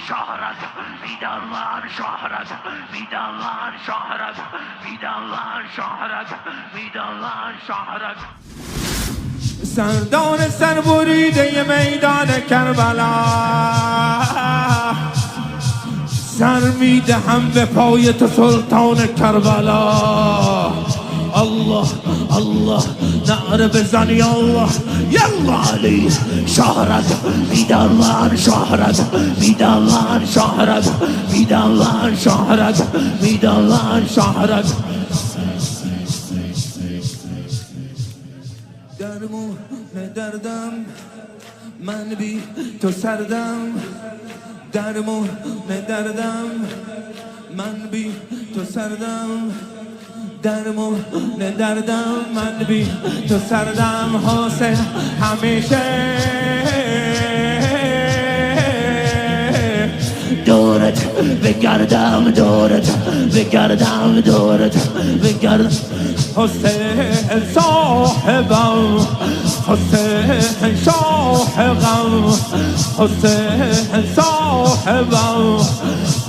şöhret, midanlar şöhret, midanlar şöhret, midanlar şöhret, midanlar şöhret. سردار سر بریده میدان کربلا سر میدهم به پای تو سلطان کربلا الله الله نعره بزن یا الله Yallah Ali şöhret, midanlar şöhret, midanlar şöhret, midanlar şöhret, midanlar şöhret. درمو ندردم من بی تو سردم درمو ندردم من بی تو سردم درمو ندردم من بی تو سردم حسین همیشه دورت بگردم دورت بگردم دورت بگردم حسین صاحبم حسین صاحبم حسین صاحبم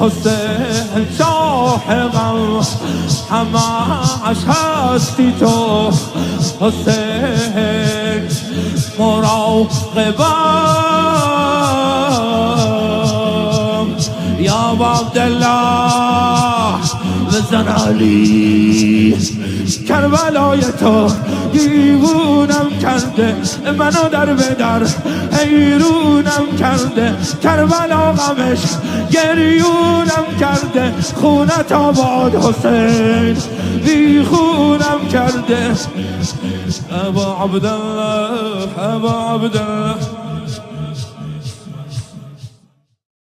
حسین صاحبم همش هستی تو حسین مراقبم یا عبدالله بزن علی کربلای تو دیوونم کرده منو در به در حیرونم کرده کربلا غمش گریونم کرده خونت آباد حسین بی خونم کرده ابا عبدالله ابا عبدالله